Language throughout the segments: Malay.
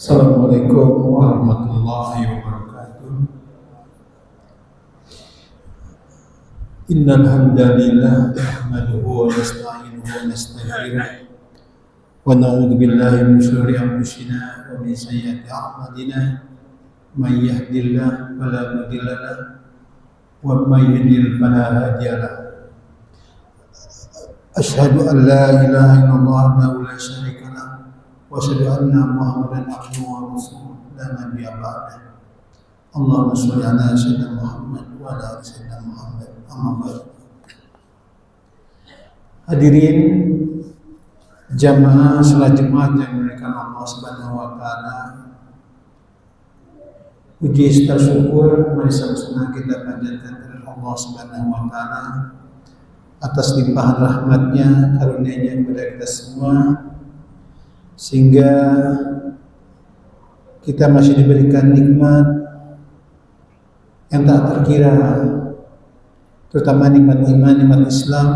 Assalamualaikum warahmatullahi wabarakatuh. Innal hamdalillah nahmaduhu wa nasta'inuhu wa nastaghfiruh wa na'udzu billahi min shururi anfusina wa min sayyiati a'malina. May yahdihillahu fala mudilla lahu wa may yudlil fala hadiya lahu. Asyhadu an la ilaha illallah wahdahu la syarika lahu wa asyhadu anna Muhammadan abduhu wa rasuluhu la nabiyya ba'dahu. Allahumma shalli ala sayyidina Muhammad wa ala ali sayyidina Muhammad. Amma ba'd. Hadirin jamaah salat Jumat yang dimuliakan Allah Subhanahu wa taala. Puji serta syukur mari sama-sama kita panjatkan kepada Allah Subhanahu wa taala atas limpahan rahmatnya, karunia-Nya kepada kita semua, sehingga kita masih diberikan nikmat yang tak terkira, terutama nikmat iman, nikmat Islam,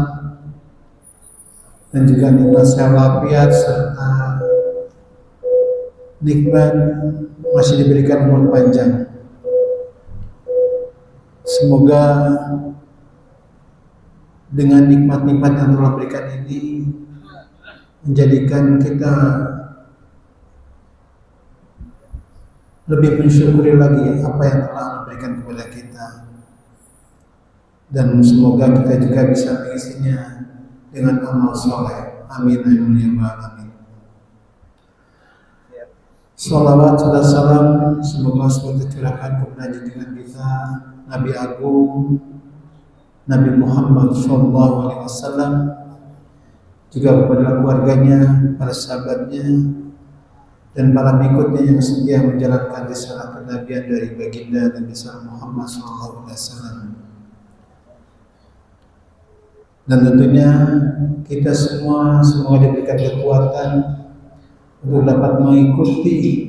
dan juga nikmat sehat walafiat, serta nikmat masih diberikan umur panjang. Semoga dengan nikmat-nikmat yang telah berikan ini menjadikan kita lebih mensyukuri lagi apa yang telah Allah berikan kepada kita, dan semoga kita juga bisa mengisinya dengan amal soleh. Amin amin ya rabbal alamin. Salawat dan salam semoga selalu tercurahkan kepada junjungan kita Nabi Agung Nabi Muhammad SAW, juga kepada keluarganya, para sahabatnya, dan para pengikutnya yang setia menjalankan risalah kenabian dari baginda Nabi Muhammad SAW. Dan tentunya kita semua semoga diberikan kekuatan untuk dapat mengikuti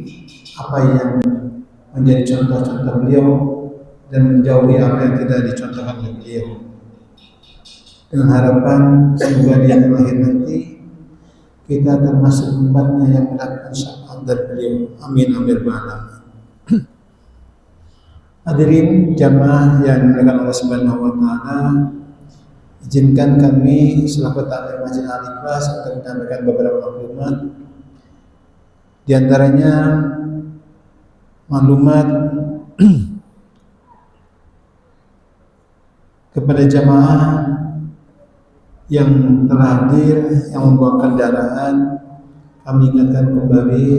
apa yang menjadi contoh-contoh beliau dan menjauhi apa yang tidak dicontohkan oleh beliau, dengan harapan semoga di akhir nanti kita termasuk umatnya yang mendapatkan syafaat dari beliau. Amin amin ba'ala. Hadirin jamaah yang dimuliakan Allah Subhanahu wa taala, izinkan kami selaku takmir Masjid Al-Ikhlas untuk menyampaikan beberapa maklumat. Di antaranya maklumat kepada jamaah yang telah hadir, yang membawa kendaraan, kami ingatkan kembali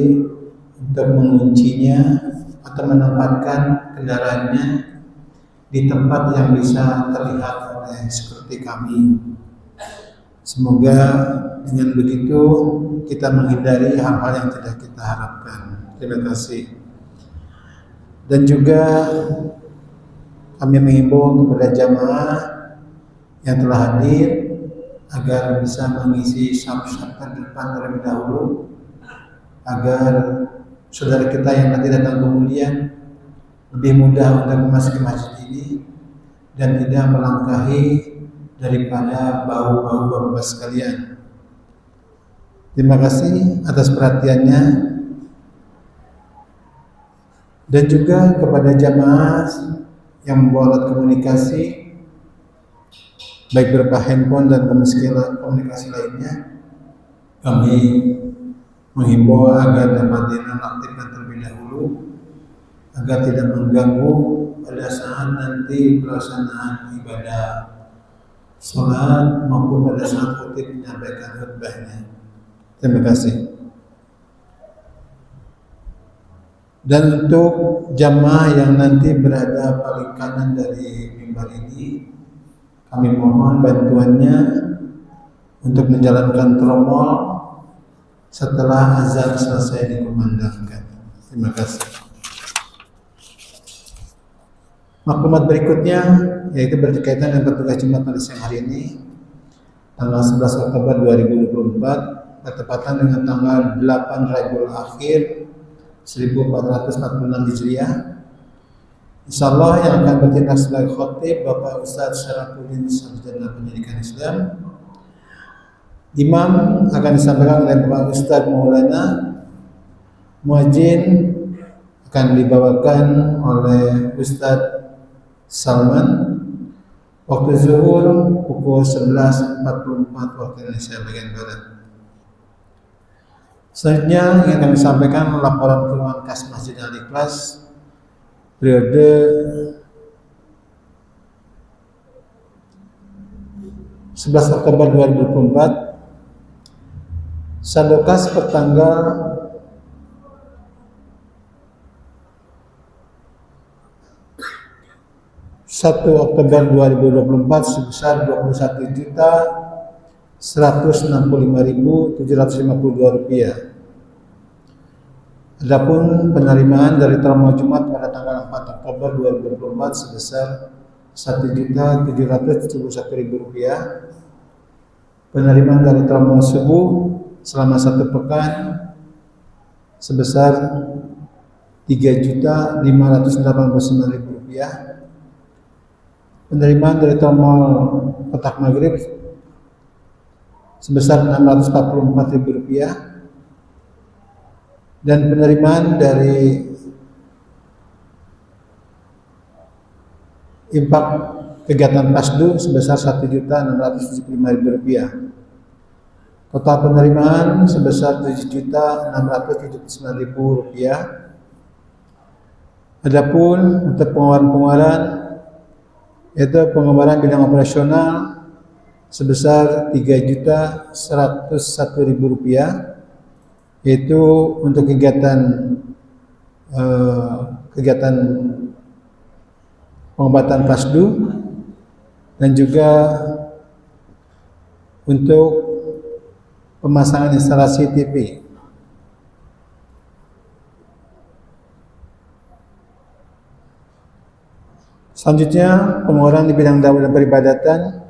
untuk menguncinya atau menempatkan kendaraannya di tempat yang bisa terlihat oleh security kami. Semoga dengan begitu kita menghindari hal-hal yang tidak kita harapkan. Terima kasih. Dan juga kami mengimbau kepada jamaah yang telah hadir agar bisa mengisi saf-saf depan terlebih dahulu, agar saudara kita yang nanti datang kemudian lebih mudah untuk memasuki masjid ini dan tidak melangkahi daripada bahu-bahu bapak sekalian. Terima kasih atas perhatiannya, dan juga kepada jamaah yang membawa alat komunikasi baik berupa handphone dan komunikasi lainnya, kami menghimbau agar dapat dinonaktifkan terlebih dahulu agar tidak mengganggu pada saat nanti pelaksanaan ibadah sholat maupun pada saat khutib menyampaikan khutbahnya. Terima kasih. Dan untuk jamaah yang nanti berada paling kanan dari mimbar ini, kami mohon bantuannya untuk menjalankan tromol setelah azan selesai dikumandangkan. Terima kasih. Maklumat berikutnya yaitu berkaitan dengan petugas Jumat pada siang hari ini, tanggal 11 Oktober 2024, bertepatan dengan tanggal 8 Rabiul Akhir 1446 Hijriah. Insyaallah yang akan bertindak sebagai khotib Bapak Ustaz Syarafuddin Sarjana Pendidikan Islam. Imam akan disampaikan oleh Bapak Ustaz Maulana Muadzin akan dibawakan oleh Ustadz Salman. Waktu zuhur pukul 11.44 waktu Indonesia bagian Barat. Selanjutnya yang kami sampaikan laporan keuangan kas Masjid Al-Ikhlas periode 11 Oktober 2024. Saldo kas pertanggal 1 Oktober 2024 sebesar Rp21.165.752. Adapun penerimaan dari Termal Jumat pada tanggal 4 Oktober 2024 sebesar Rp1.771.000. Penerimaan dari Termal Subuh selama 1 pekan sebesar Rp3.589.000. Penerimaan dari Termal Kotak Maghrib sebesar Rp644.000. Dan penerimaan dari infak kegiatan Pasdu sebesar Rp1.675.000. Total penerimaan sebesar Rp7.679.000. Adapun untuk pengeluaran yaitu pengeluaran bidang operasional sebesar Rp3.101.000, yaitu untuk kegiatan pengobatan Pasdu dan juga untuk pemasangan instalasi TV. Selanjutnya pengeluaran di bidang dakwah dan peribadatan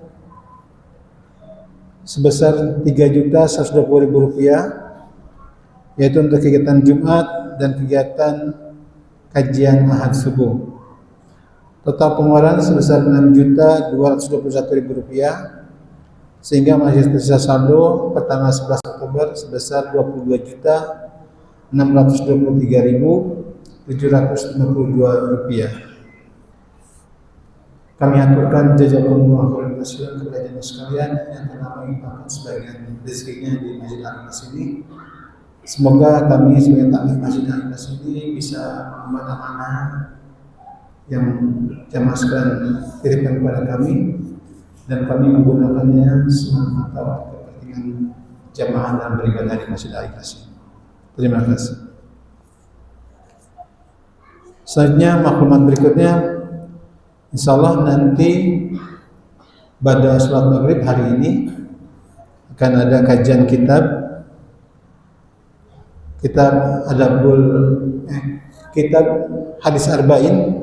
sebesar Rp3.120.000, yaitu untuk kegiatan Jumat dan kegiatan kajian Ahad subuh. Total pengeluaran sebesar Rp6.221.000, sehingga masih tersisa saldo pertanggal 11 Oktober sebesar Rp22.623.752. Kami aturkan jazakumullah khairan katsiran kepada jemaah sekalian yang telah menginfakkan sebagian rezekinya di Masjid Al-Ikhlas ini. Semoga kami sebagai takmir Masjid Al-Ikhlas ini bisa mengemban amanah yang jemaah sekalian kirimkan kepada kami, dan kami menggunakannya semata untuk kepentingan jemaah dalam beribadah di Masjid Al-Ikhlas ini. Terima kasih. Selanjutnya maklumat berikutnya, insyaallah nanti pada sholat maghrib hari ini akan ada kajian kitab kitab hadis arba'in.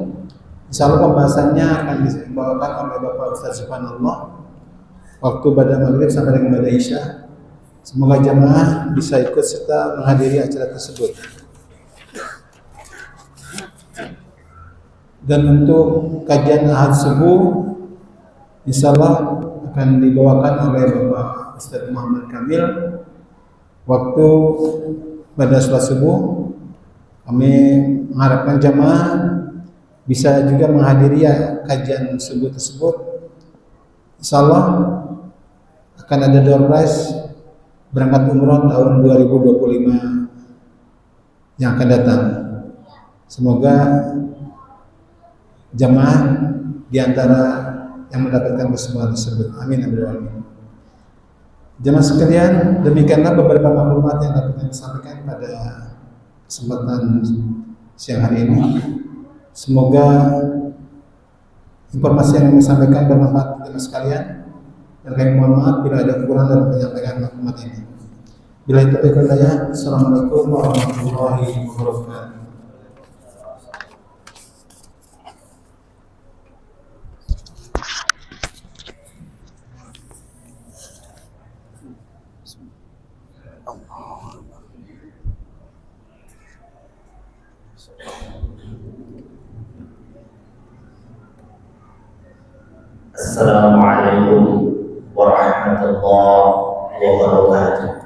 Insyaallah pembahasannya akan dibawakan oleh Bapak Ustaz Subhanallah waktu pada maghrib sampai dengan pada isya. Semoga jamaah bisa ikut serta menghadiri acara tersebut. Dan untuk kajian Ahad subuh insyaallah akan dibawakan oleh Bapak Ustaz Muhammad Kamil waktu pada sholat subuh. Kami mengharapkan jamaah bisa juga menghadiri kajian subuh tersebut. Insyaallah akan ada door prize berangkat umroh tahun 2025 yang akan datang. Semoga jamaah di antara yang mendapatkan kesempatan tersebut. Amin amin amin. Jamaah sekalian, demikianlah beberapa maklumat yang dapat kami sampaikan pada kesempatan siang hari ini. Semoga informasi yang kami sampaikan bermanfaat bagi jamaah sekalian, dan kami mohon maaf bila ada kekurangan dalam penyampaian maklumat ini. Bila itu berkata, Assalamualaikum warahmatullahi wabarakatuh. Assalamualaikum warahmatullahi wabarakatuh.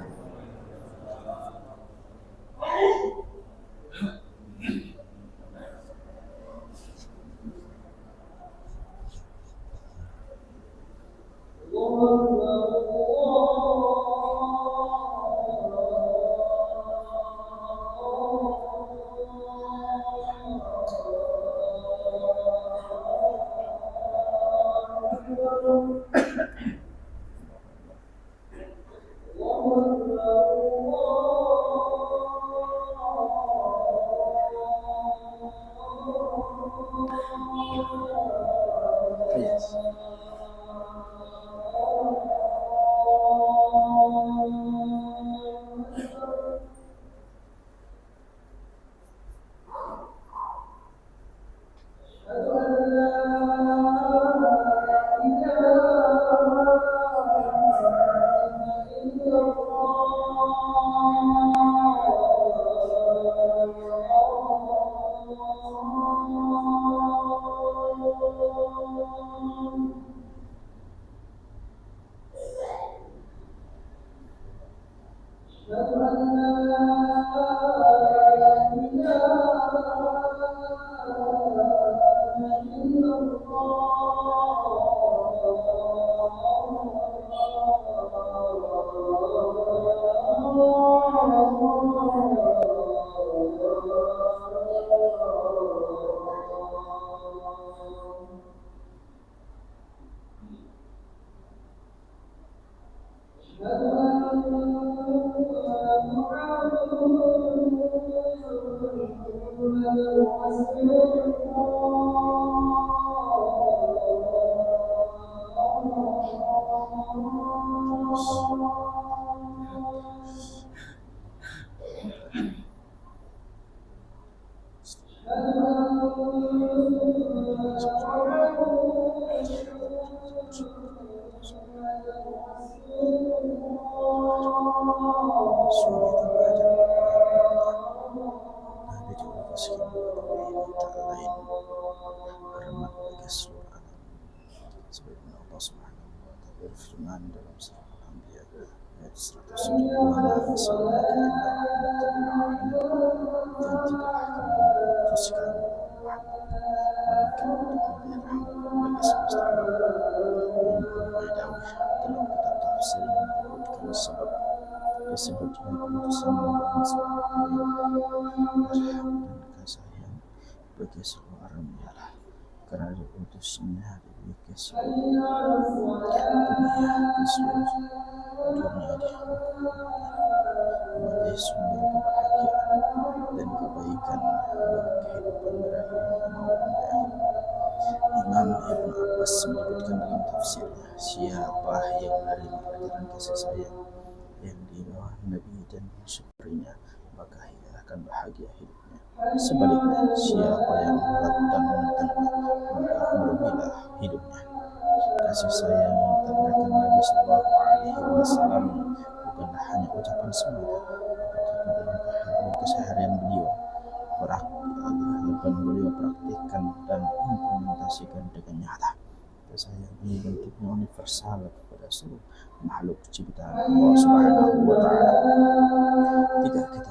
Firman dalam surah Al-Anbiya ayat 102 dan tidaklah kamu memutuskan melainkan untuk memberi rahmat bagi semesta alam. Dalam kitab tafsir menyebutkan sebab disebutnya keputusan bermaksud dan kasih sayang bagi seorang ialah karena diutusnya ke seluruh dunia menjadi sumber kebahagiaan dan kebaikan bagi kehidupan berakhir maupun di akhir. Imam Ibn Abbas menyebutkan dalam tafsirnya, siapa yang menerima ajaran kasih sayang yang dibawa Nabi dan mensyukurinya, maka ia akan bahagia hidupnya. Sebaliknya, siapa yang menolak dan menentangnya, maka merugilah hidupnya. Kasih sayang yang ditampilkan Nabi Sallallahu Alaihi Wasallam bukanlah hanya ucapan semata, tetapi dalam keseharian beliau praktikkan dan implementasikan dengan nyata. Kasih sayang ini bentuknya universal kepada seluruh makhluk ciptaan Allah Subhanahu wa Ta'ala. Tidakkah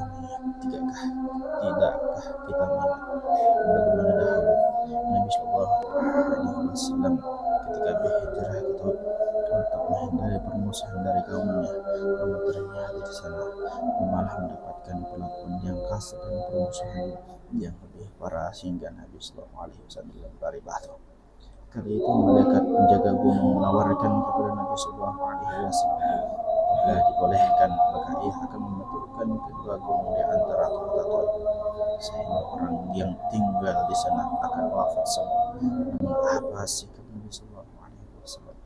kita mengingat bagaimana dahulu Nabi Sallallahu Alaihi Wasallam ketika berhijrah itu untuk menghindari permusuhan dari kaumnya, namun ternyata di sana malah mendapatkan perlakuan yang kasar dan permusuhan yang lebih parah sehingga Nabi Sallallahu Alaihi Wasallam bari batu. Kali itu malaikat penjaga gunung menawarkan kepada Nabi Sallallahu Alaihi Wasallam, apabila dibolehkan maka ia akan membenturkan kedua gunung di antara kota sehingga orang yang tinggal di sana akan wafat semua. Namun apa sikap Nabi Sallallahu Alaihi Wasallam?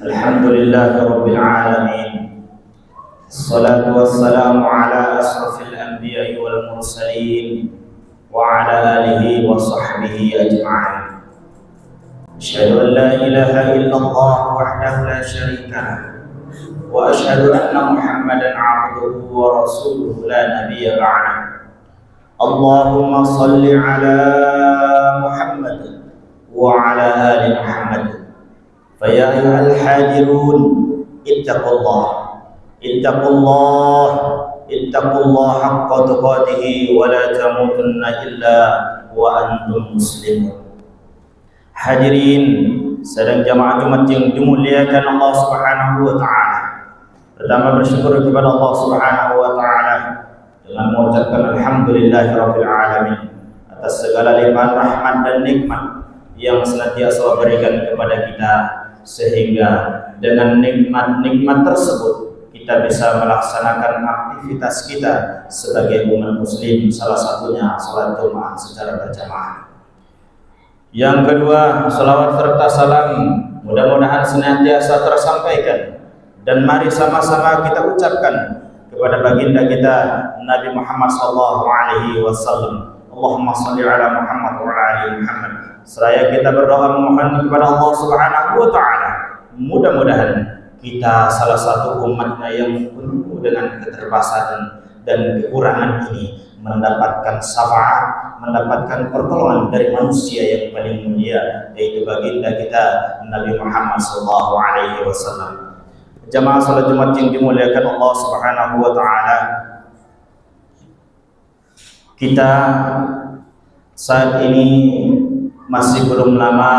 Alhamdulillah Rabbil Alamin. Assalatu wassalamu ala asrafil anbiya'i wal mursalin wa ala alihi wa sahbihi ajma'in. أشهد أن لا إله إلا الله وحده لا شريك له وأشهد أن محمدا عبده ورسوله لا نبي بعده اللهم صل على محمد وعلى آل محمد فيا أيها الحاضرون اتقوا الله اتقوا الله حق تقاته ولا تموتن إلا وأنتم مسلمون. Hadirin sedang jamaah Jumat yang dimuliakan Allah Subhanahu wa taala. Pertama bersyukur kepada Allah Subhanahu wa taala dengan mengucapkan alhamdulillahirabbil alamin atas segala limpahan rahmat dan nikmat yang senantiasa berikan kepada kita, sehingga dengan nikmat-nikmat tersebut kita bisa melaksanakan aktivitas kita sebagai umat muslim, salah satunya salat Jumat secara berjamaah. Yang kedua, salawat serta salam mudah-mudahan senantiasa tersampaikan dan mari sama-sama kita ucapkan kepada baginda kita Nabi Muhammad sallallahu alaihi wasallam. Allahumma shalli ala Muhammad wa ala ali Muhammad. Seraya kita berdoa memohon kepada Allah Subhanahu wa taala, mudah-mudahan kita salah satu umatnya yang penuh dengan keterbatasan dan kekurangan ini mendapatkan syafaat, mendapatkan pertolongan dari manusia yang paling mulia, yaitu baginda kita Nabi Muhammad sallallahu alaihi wasallam. Jamaah salat Jumat yang dimuliakan Allah Subhanahu wa taala, kita saat ini masih belum lama,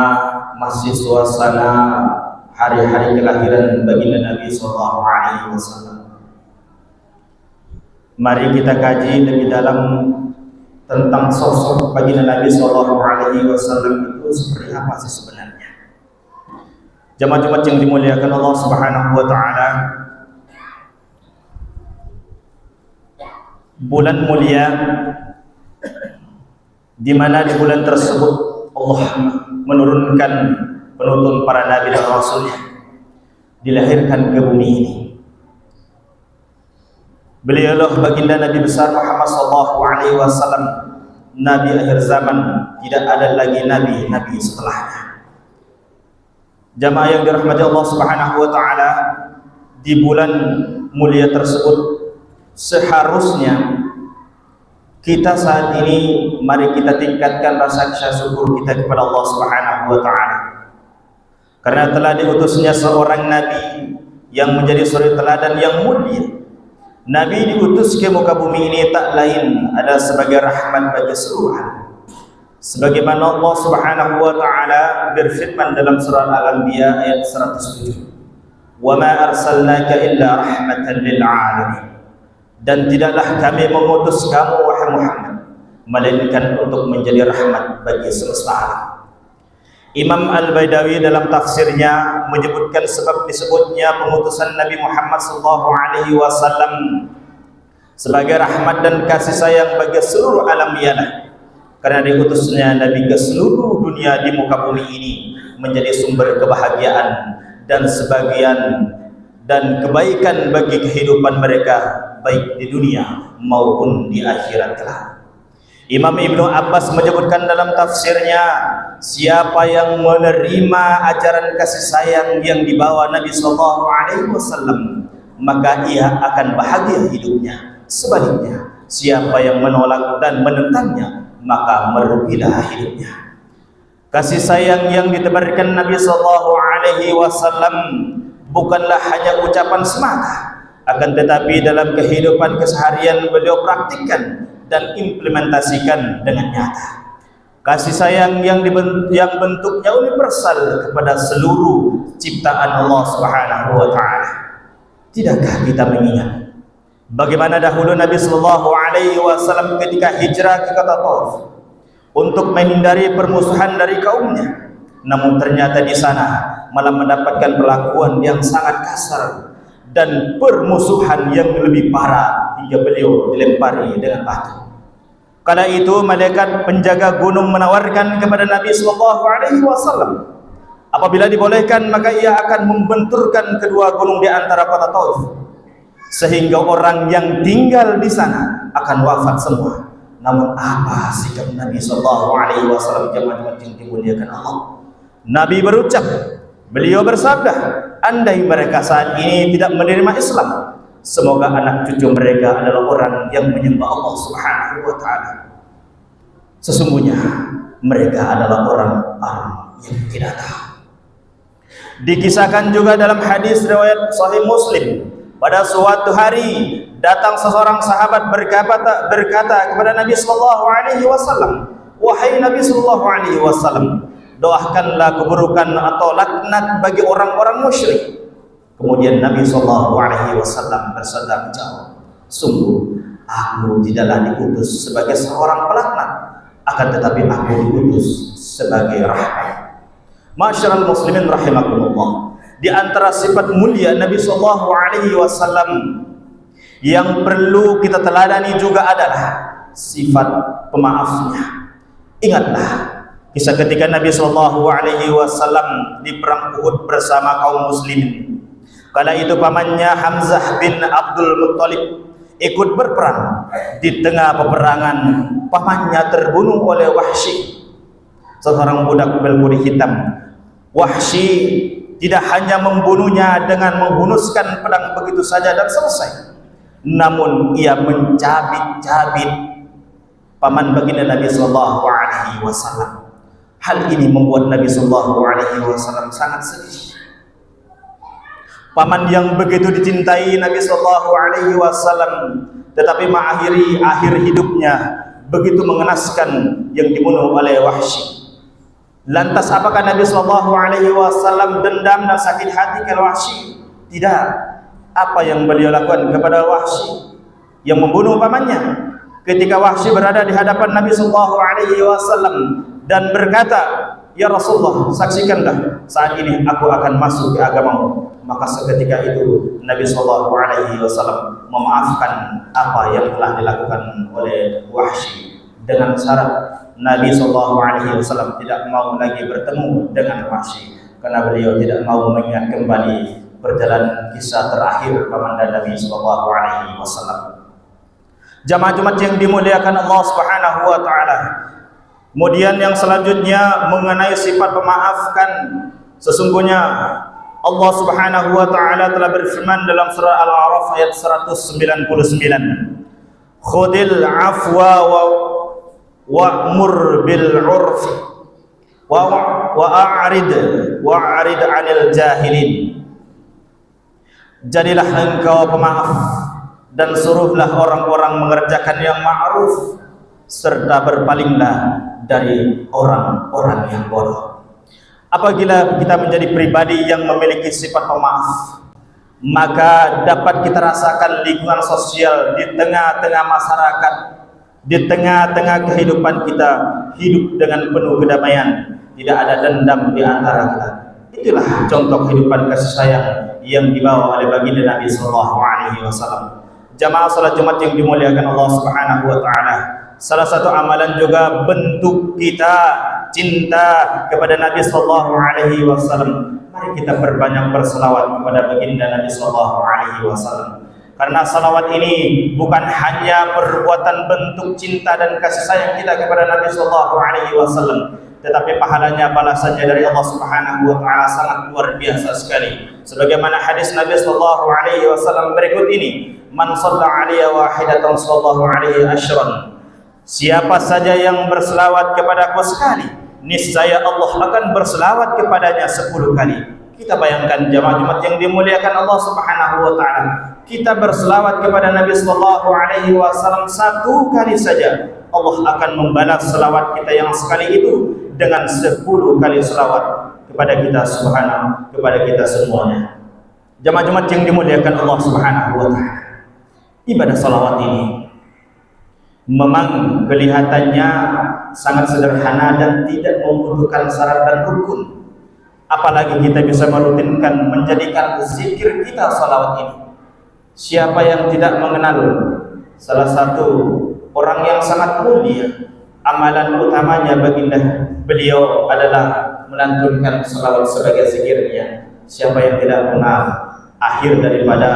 masih suasana hari-hari kelahiran baginda Nabi sallallahu alaihi wasallam. Mari kita kaji lebih dalam tentang sosok baginda Nabi sallallahu alaihi wasallam itu seperti apa sih sebenarnya. Jamaah Jumat yang dimuliakan Allah Subhanahu wa taala, bulan mulia di mana di bulan tersebut Allah menurunkan penuntun para nabi dan rasulnya dilahirkan ke bumi ini. Beliaulah baginda Nabi besar Muhammad sallallahu alaihi wasallam, nabi akhir zaman, tidak ada lagi nabi setelahnya. Jamaah yang dirahmati Allah Subhanahu wa taala, di bulan mulia tersebut seharusnya kita saat ini mari kita tingkatkan rasa syukur kita kepada Allah Subhanahu wa taala. Karena telah diutusnya seorang nabi yang menjadi suri teladan yang mulia. Nabi diutus ke muka bumi ini tak lain adalah sebagai rahmat bagi seluruh alam. Sebagaimana Allah Subhanahu wa taala berfirman dalam surah Al-Anbiya ayat 107, "Wa ma arsalnaka illa rahmatan lil alamin." Dan tidaklah kami mengutus kamu wahai Muhammad melainkan untuk menjadi rahmat bagi semesta alam. Imam Al-Baidawi dalam tafsirnya menyebutkan sebab disebutnya pengutusan Nabi Muhammad sallallahu alaihi wasallam sebagai rahmat dan kasih sayang bagi seluruh alam ialah karena diutusnya Nabi ke seluruh dunia di muka bumi ini menjadi sumber kebahagiaan dan sebagian dan kebaikan bagi kehidupan mereka baik di dunia maupun di akhirat kelak. Imam Ibnu Abbas menyebutkan dalam tafsirnya, siapa yang menerima ajaran kasih sayang yang dibawa Nabi sallallahu alaihi wasallam, maka ia akan bahagia hidupnya. Sebaliknya, siapa yang menolak dan menentangnya, maka merugilah hidupnya. Kasih sayang yang ditebarkan Nabi sallallahu alaihi wasallam bukanlah hanya ucapan semata, akan tetapi dalam kehidupan keseharian beliau praktikkan dan implementasikan dengan nyata. Kasih sayang yang bentuknya universal kepada seluruh ciptaan Allah Subhanahu wa taala. Tidakkah kita mengingat bagaimana dahulu Nabi sallallahu alaihi wasallam ketika hijrah ke kota Taif untuk menghindari permusuhan dari kaumnya, namun ternyata di sana malah mendapatkan perlakuan yang sangat kasar dan permusuhan yang lebih parah hingga beliau dilempari dengan batu. Kala itu malaikat penjaga gunung menawarkan kepada Nabi sallallahu alaihi wasallam, apabila dibolehkan maka ia akan membenturkan kedua gunung di antara kota Taif, sehingga orang yang tinggal di sana akan wafat semua. Namun apa sikap Nabi sallallahu alaihi wasallam jemaah yang dimuliakan Allah? Nabi berucap, beliau bersabda, andai mereka saat ini tidak menerima Islam, semoga anak cucu mereka adalah orang yang menyembah Allah Subhanahu wa taala. Sesungguhnya mereka adalah orang-orang yang tidak tahu. Dikisahkan juga dalam hadis riwayat Sahih Muslim, pada suatu hari datang seseorang sahabat berkata kepada Nabi sallallahu alaihi wasallam, "Wahai Nabi sallallahu alaihi wasallam, doakanlah keburukan atau laknat bagi orang-orang musyrik." Kemudian Nabi sallallahu alaihi wasallam bersabda, "Sungguh aku tidaklah diutus sebagai seorang pelaknat, akan tetapi aku diutus sebagai rahmat." Masyarul muslimin rahimakumullah, di antara sifat mulia Nabi sallallahu alaihi wasallam yang perlu kita teladani juga adalah sifat pemaafnya. Ingatlah kisah ketika Nabi sallallahu alaihi wasallam di perang Uhud bersama kaum muslimin. Kala itu pamannya Hamzah bin Abdul Muttalib ikut berperang. Di tengah peperangan pamannya terbunuh oleh Wahsy, seorang budak berkulit hitam. Wahsy tidak hanya membunuhnya dengan menghunuskan pedang begitu saja dan selesai, namun ia mencabik-cabik paman baginda Nabi sallallahu alaihi wasallam. Hal ini membuat Nabi sallallahu alaihi wasallam sangat sedih. Paman yang begitu dicintai Nabi sallallahu alaihi wasallam, tetapi mengakhiri akhir hidupnya begitu mengenaskan yang dibunuh oleh Wahsy. Lantas apakah Nabi sallallahu alaihi wasallam dendam dan sakit hati ke Wahsy? Tidak. Apa yang beliau lakukan kepada Wahsy yang membunuh pamannya? Ketika Wahsy berada di hadapan Nabi sallallahu alaihi wasallam dan berkata, "Ya Rasulullah, saksikanlah saat ini aku akan masuk ke agamamu." Maka seketika itu Nabi sallallahu alaihi wasallam memaafkan apa yang telah dilakukan oleh Wahsy dengan syarat Nabi sallallahu alaihi wasallam tidak mau lagi bertemu dengan Wahsy karena beliau tidak mau mengingat kembali perjalanan kisah terakhir paman Nabi sallallahu alaihi wasallam. Jamaah Jumat yang dimuliakan Allah Subhanahu wa taala. Kemudian yang selanjutnya mengenai sifat pemaafkan, sesungguhnya Allah Subhanahu wa taala telah berfirman dalam surah Al-A'raf ayat 199, "Khudil afwa wa'mur bil 'urfi wa'arid 'anil jahilin." Jadilah engkau pemaaf dan suruhlah orang-orang mengerjakan yang ma'ruf, serta berpalinglah dari orang-orang yang bodoh. Apabila kita menjadi pribadi yang memiliki sifat pemaaf, maka dapat kita rasakan lingkungan sosial di tengah-tengah masyarakat, di tengah-tengah kehidupan kita hidup dengan penuh kedamaian, tidak ada dendam di antara kita. Itulah contoh kehidupan kasih sayang yang dibawa oleh baginda Nabi sallallahu alaihi wasallam. Jamaah salat Jumat yang dimuliakan Allah Subhanahu wa taala, salah satu amalan juga bentuk kita cinta kepada Nabi sallallahu alaihi wasallam. Mari kita perbanyak berselawat kepada baginda Nabi sallallahu alaihi wasallam. Karena salawat ini bukan hanya perbuatan bentuk cinta dan kasih sayang kita kepada Nabi sallallahu alaihi wasallam, tetapi pahalanya, balasannya dari Allah Subhanahu wa taala sangat luar biasa sekali. Sebagaimana hadis Nabi sallallahu alaihi wasallam berikut ini, "Man shalla 'alaiya wahidatan sallallahu alaihi asyran." Siapa saja yang berselawat kepadaku sekali, niscaya Allah akan berselawat kepadanya 10 kali. Kita bayangkan jamaah Jumat yang dimuliakan Allah Subhanahu wa taala, kita berselawat kepada Nabi sallallahu alaihi wasallam 1 kali saja, Allah akan membalas selawat kita yang sekali itu dengan 10 kali selawat kepada kita subhanahu, kepada kita semuanya. Jamaah Jumat yang dimuliakan Allah Subhanahu wa taala, ibadah salawat ini memang kelihatannya sangat sederhana dan tidak membutuhkan syarat dan rukun. Apalagi kita bisa merutinkan menjadikan zikir kita salawat ini. Siapa yang tidak mengenal salah satu orang yang sangat mulia, amalan utamanya baginda beliau adalah melantunkan salawat sebagai zikirnya. Siapa yang tidak mengenal akhir daripada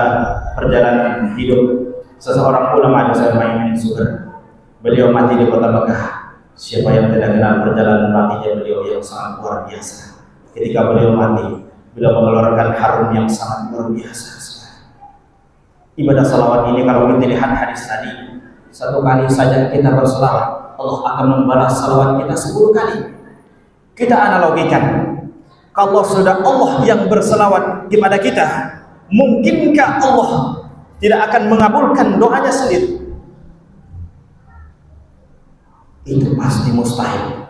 perjalanan hidup seseorang ulama di Maimun Suher, beliau mati di kota Mekah. Siapa yang tidak kenal perjalanan matinya beliau yang sangat luar biasa. ketika beliau mati, beliau mengeluarkan harum yang sangat luar biasa. Ibadah salawat ini kalau kita lihat hadis tadi, satu kali saja kita bersalawat, Allah akan membalas salawat kita 10 kali. Kita analogikan, kalau sudah Allah yang bersalawat kepada kita, mungkinkah Allah tidak akan mengabulkan doanya sendiri? Itu pasti mustahil.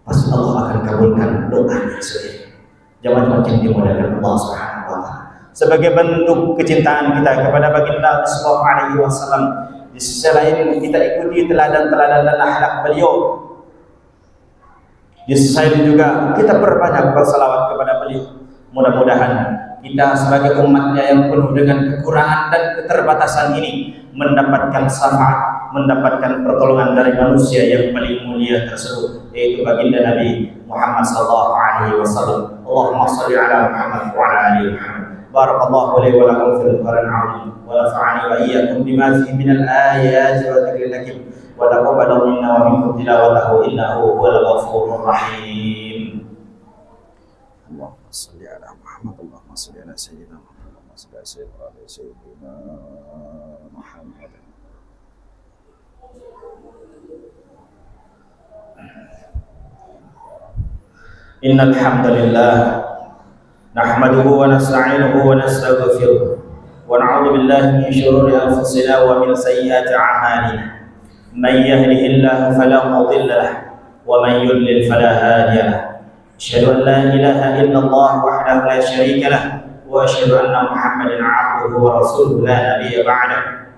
Pasti Allah akan kabulkan doanya sendiri. Jangan macam dimudahkan Allah Subhanahu wa taala. Sebagai bentuk kecintaan kita kepada baginda sallallahu alaihi wasallam, di sisi lain kita ikuti teladan-teladan dan akhlak beliau. Di sisi lain juga kita perbanyak bersalawat kepada beliau. Mudah-mudahan kita sebagai umatnya yang penuh dengan kekurangan dan keterbatasan ini mendapatkan syafaat, mendapatkan pertolongan dari manusia yang paling mulia tersebut, yaitu baginda Nabi Muhammad sallallahu alaihi wasallam. Allahumma shalli ala Muhammad wa ala ali Muhammad. Barakallahu li wa lakum fil Qur'anil 'azim wa nafa'ani wa iyyakum bima fihi minal ayati wa dzikril hakim wa taqabbal minna wa minkum tilawatahu innahu huwal ghafurur rahim. Allahumma shalli ala Muhammad, Allahumma shalli ala sayyidina Muhammad, Allahumma shalli ala sayyidina Muhammad. Innal hamdalillah nahmaduhu wa nasta'inuhu wa nastaghfiruh wa na'udzu billahi min shururi anfusina wa min sayyiati a'malina. Man yahdihillahu fala mudilla lahu wa man yudlil fala hadiya lahu. Asyhadu an la ilaha illallah wahdahu la syarika lahu wa asyhadu anna Muhammadan 'abduhu wa rasuluhu la nabiyya ba'dahu.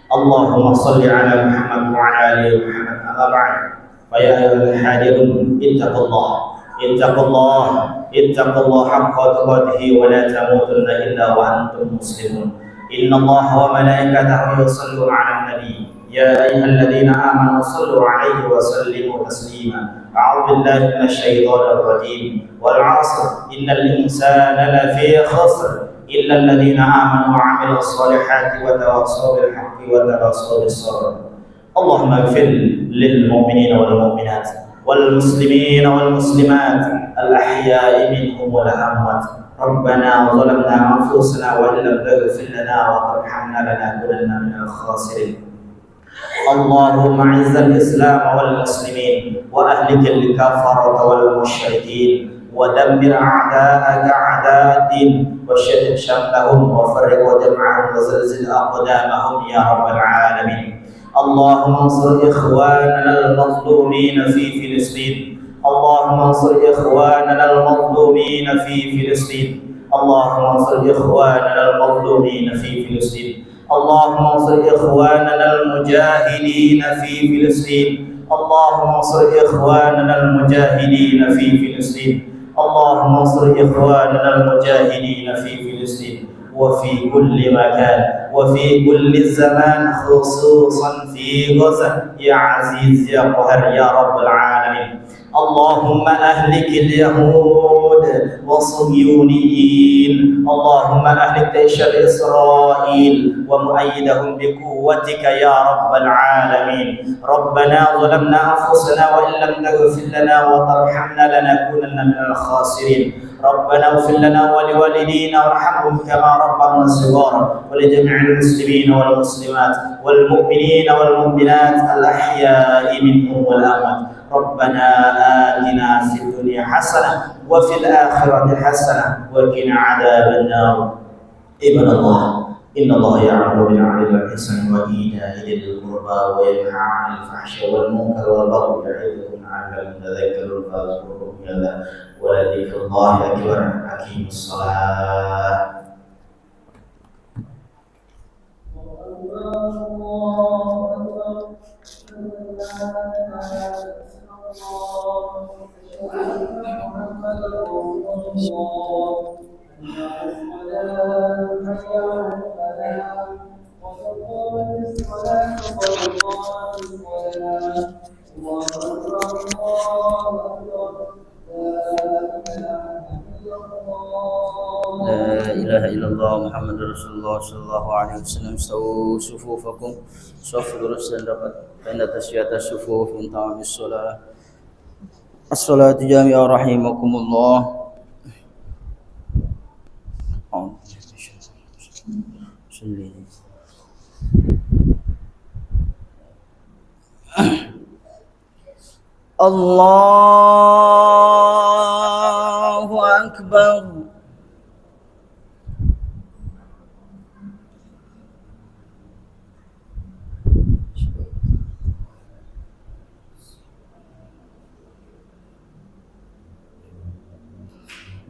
Allahumma shalli ala Muhammad wa ala ali Muhammad. Amma ba'd. Fa ya ayyuhal hadirun ittaqullah haqqa tuqatih wa la tamutunna illa wa antum muslimun. Innallaha wa malaikatahu yusalluna 'alan nabi ya ayyuhalladzina amanu sallu 'alaihi wa sallimu taslima. A'udzu billahi minasy syaithanir rajim. Wal 'asr innal insana lafi khusr illa alladzina amanu wa 'amilus solihati wa tawassaw bil haqqi wa tawassaw bis sabr. Allahumma ighfir lil mu'minina wal mu'minat والمسلمين والمسلمات الأحياء منهم والأموات. ربنا ظلمنا أنفسنا وإن لم تغفر لنا وترحمنا لنكونن من الخاسرين. اللهم أعز الإسلام والمسلمين وأهلك الكفرة والمشركين ودمر أعداءك أعداء الدين وشتت شملهم وفرق جمعهم وزلزل أقدامهم يا رب العالمين. اللهم انصر إخواننا المظلومين في فلسطين. اللهم انصر إخواننا المظلومين في فلسطين. اللهم انصر إخواننا المظلومين في فلسطين. اللهم انصر إخواننا المجاهدين في فلسطين. اللهم انصر إخواننا المجاهدين في فلسطين. اللهم انصر إخواننا المجاهدين في فلسطين وفي كل مكان وفي كل زمان خصوصا في غزة يا عزيز يا قهر يا رب العالمين. اللهم أهلك اليهود والصهيونيين. اللهم أهلك جيش إسرائيل ومؤيدهم بقوتك يا رب العالمين. ربنا ظلمنا أنفسنا وإن لم تغفر لنا وترحمنا لنكونن من الخاسرين. ربنا اغفر لنا ولوالدينا وارحمهم كما ربونا صغارا ولجميع المسلمين والمسلمات والمؤمنين والمؤمنات الأحياء منهم والأموات. ربنا آتنا في الدنيا حسنة وفي الآخرة حسنة وقنا عذاب النار. عباد الله إن الله يأمر بالعدل والإحسان وإيتاء ذي القربى وينهى عن الفحشاء والمنكر والبغي يعظكم لعلكم تذكرون فاذكروا الله ولذكر الله أكبر. أقيموا الصلاة. لا إله إلا الله محمد رسول الله صلى الله عليه وسلم. استووا صفوفكم صف الرسل فإن تسوية الصفوف من تمام الصلاة. As-salatu jami'ah rahimakumullah. Allahu Akbar.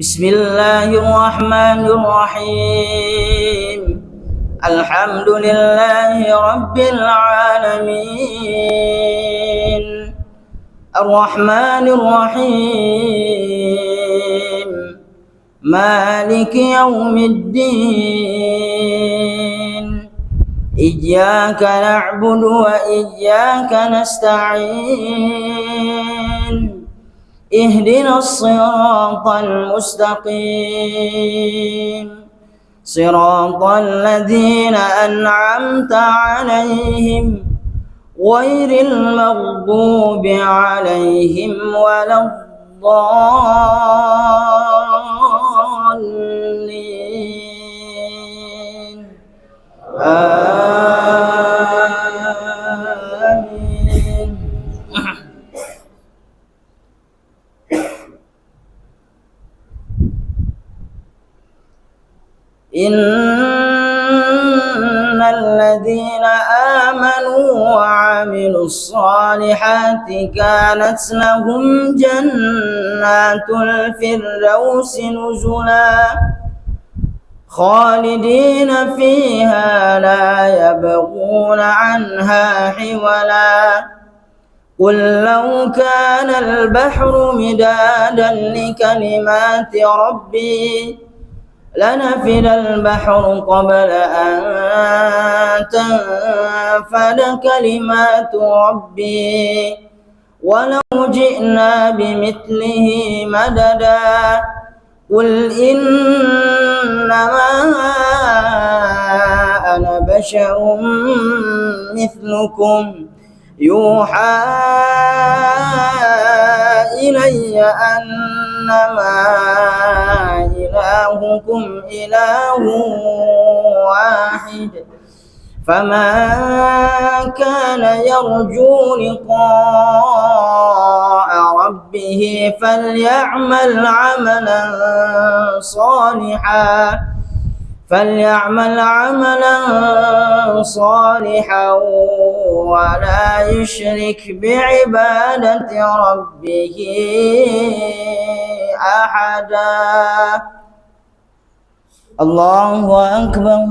Bismillahirrahmanirrahim. Alhamdulillahi rabbil alamin. Ar-Rahmanir Rahim. Maliki yaumiddin. Iyyaka na'budu wa iyyaka nasta'in. اهدنا الصراط المستقيم صراط الذين أنعمت عليهم غير المغضوب عليهم ولا الضالين آمين. إن الذين آمنوا وعملوا الصالحات كانت لهم جنات الفردوس نزلا خالدين فيها لا يبغون عنها حولا قل لو كان البحر مدادا لكلمات ربي لنفد البحر قبل أن تنفد كلمات ربي ولو جئنا بمثله مددا قل إنما أنا بشر مثلكم يوحى إلي أنما إلهكم إله واحد فمن كان يرجو لقاء ربه فليعمل عملا صالحا ولا يشرك بعبادة ربه أحدا. الله أكبر.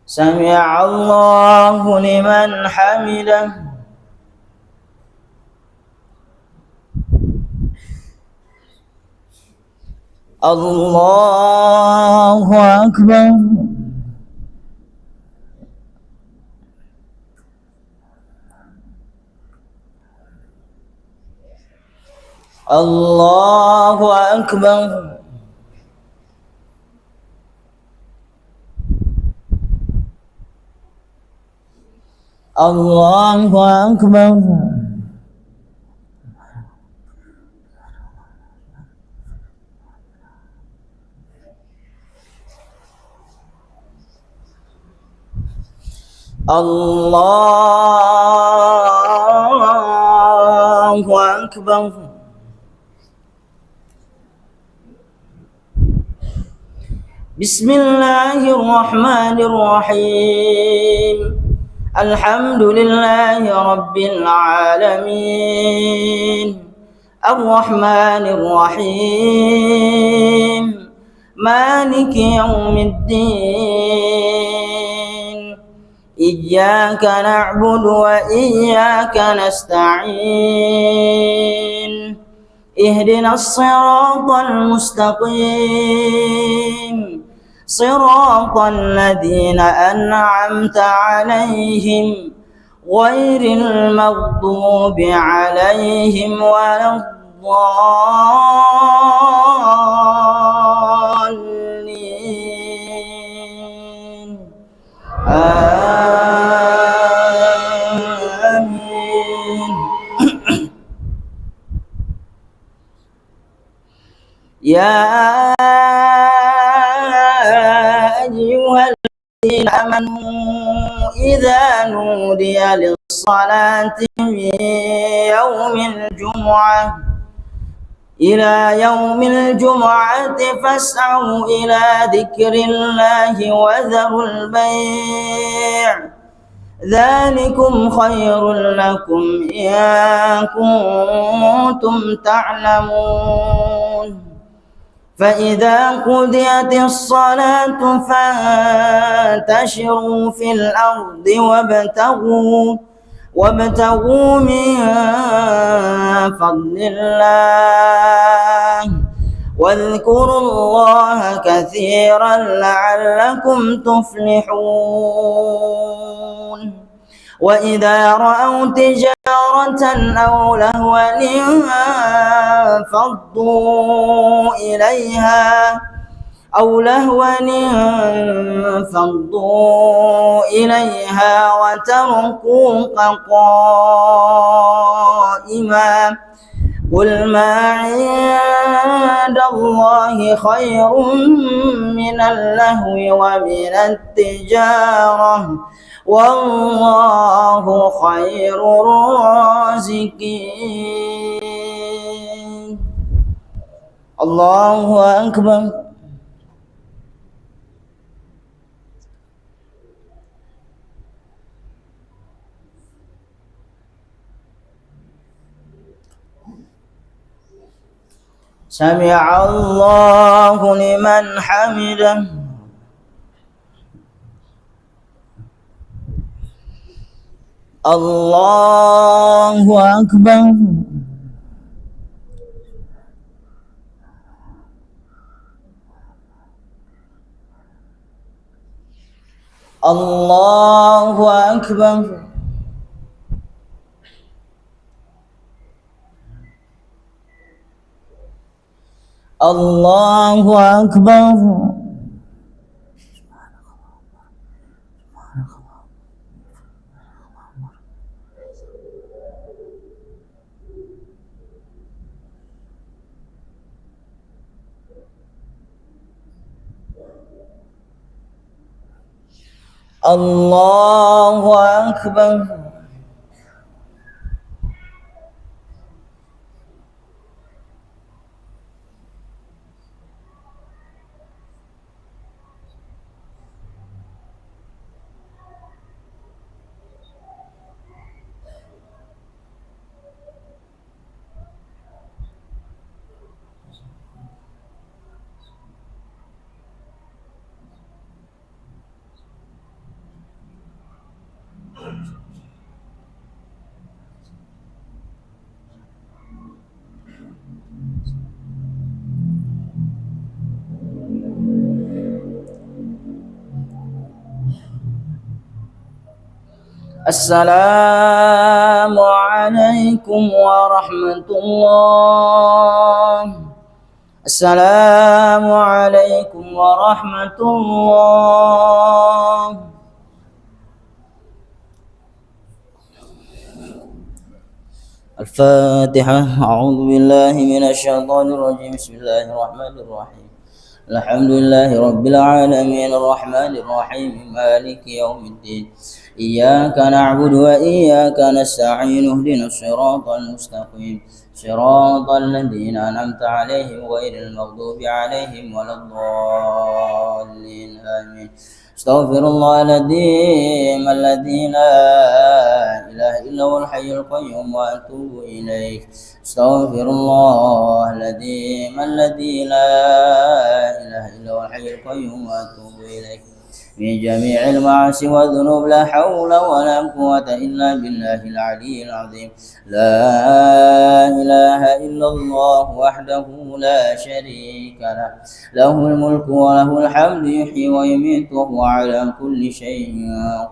سمع الله لمن حمده. الله أكبر. الله أكبر. الله أكبر. الله أكبر. بسم الله الرحمن الرحيم. الحمد لله رب العالمين. الرحمن الرحيم. مالك يوم الدين. إياك نعبد وإياك نستعين. اهدنا الصراط المستقيم صراط الذين أنعمت عليهم غير المغضوب عليهم ولا الضالين يا أيها الذين آمنوا إذا نودي للصلاة من يوم الجمعة فاسعوا إلى ذكر الله وذروا البيع ذلكم خير لكم إن كنتم تعلمون فإذا قضيت الصلاة فانتشروا في الأرض وابتغوا من فضل الله واذكروا الله كثيرا لعلكم تفلحون وإذا رأوا تجارة أو لهوا انفضوا إليها وتركوك قائما قل ما عند الله خير من اللهو ومن التجارة والله خير الرازقين. الله أكبر. سمع الله لمن حمده. الله أكبر. الله أكبر. الله أكبر. الله أكبر. السلام عليكم ورحمة الله. السلام عليكم ورحمة الله. الفاتحة. أعوذ بالله من الشيطان الرجيم. بسم الله الرحمن الرحيم. الحمد لله رب العالمين الرحمن الرحيم مالك يوم الدين إياك نعبد وإياك نستعين اهدنا الصراط المستقيم صراط الذين أنعمت عليهم غير المغضوب عليهم ولا الضالين آمين. استغفر الله العظيم الذي لا إله إلا هو الحي القيوم وأتوب إليه. استغفر الله العظيم الذي لا إله إلا هو الحي القيوم وأتوب إليه من جميع المعاصي والذنوب. لا حول ولا قوة إلا بالله العلي العظيم. لا إله إلا الله وحده لا شريك له له الملك وله الحمد يحيي ويميت وهو على كل شيء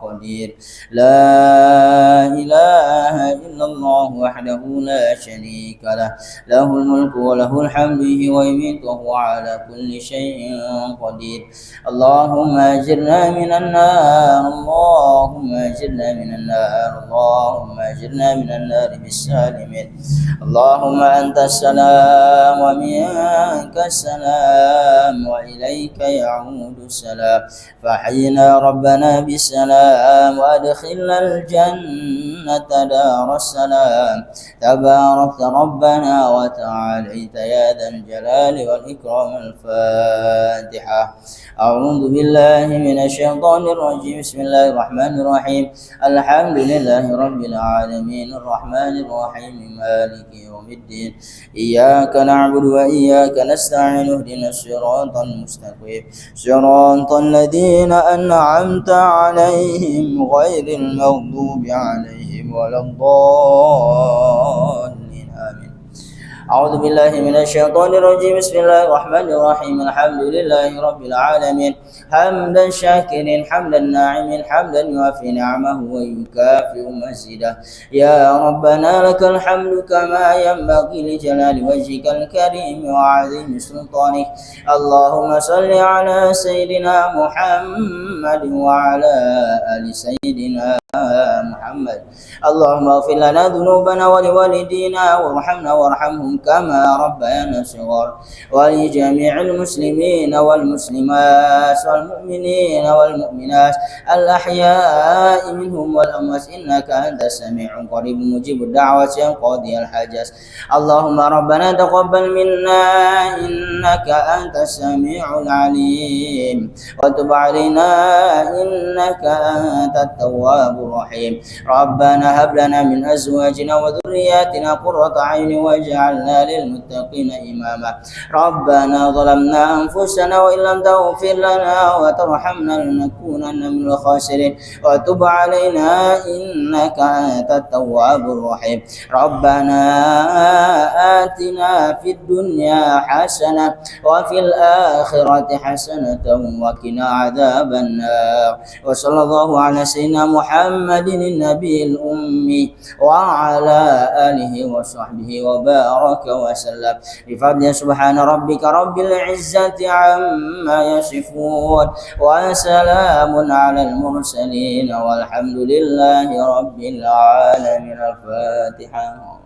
قدير. لا إله إلا الله وحده لا شريك له له الملك وله الحمد يحيي ويميت وهو على كل شيء قدير اللهم أجرنا من النار اللهم أجرنا من النار اللهم أجرنا من النار بالسالمين اللهم أنت السلام ومنك السلام وإليك يعود السلام فحينا ربنا بالسلام وأدخلنا الجنة دار السلام تباركت ربنا وتعاليت يا ذا الجلال والإكرام الفاتحة أعوذ بالله من الشيطان الرجيم بسم الله الرحمن الرحيم الحمد لله رب العالمين الرحمن الرحيم مالك يوم الدين إياك نعبد وإياك نستعين اهدنا الصراط المستقيم صراط الذين أنعمت عليهم غير المغضوب عليهم ولا الضالين آمين أعوذ بالله من الشيطان الرجيم بسم الله الرحمن الرحيم الحمد لله رب العالمين حمدا شاكرين حمدا ناعمين حمدا يوافي نعمه ويكافئ مزيده يا ربنا لك الحمد كما ينبغي لجلال وجهك الكريم وعظيم سلطانك اللهم صل على سيدنا محمد وعلى آل سيدنا محمد اللهم اغفر لنا ذنوبنا ولوالدينا وارحمنا وارحمهم كما ربيانا صغارا ولجميع المسلمين والمسلمات والمؤمنين والمؤمنات الأحياء منهم والأموات إنك أنت السميع قريب مجيب الدعوة قاضي الحاجات اللهم ربنا تقبل منا إنك أنت السميع العليم وتب علينا إنك أنت التواب الرحيم ربنا هب لنا من أزواجنا وذرياتنا قرة عين واجعلنا للمتقين إماما ربنا ظلمنا أنفسنا وإن لم تغفر لنا وترحمنا لنكونن من الخاسرين وتب علينا إنك أنت التواب الرحيم ربنا آتنا في الدنيا حسنة وفي الآخرة حسنة وقنا عذاب النار وصلى الله على سيدنا محمد النبي الأمي وعلى آله وصحبه وبارك وسلم بفضل سبحان ربك رب العزة عما يصفون وسلام على المرسلين والحمد لله رب العالمين الفاتحة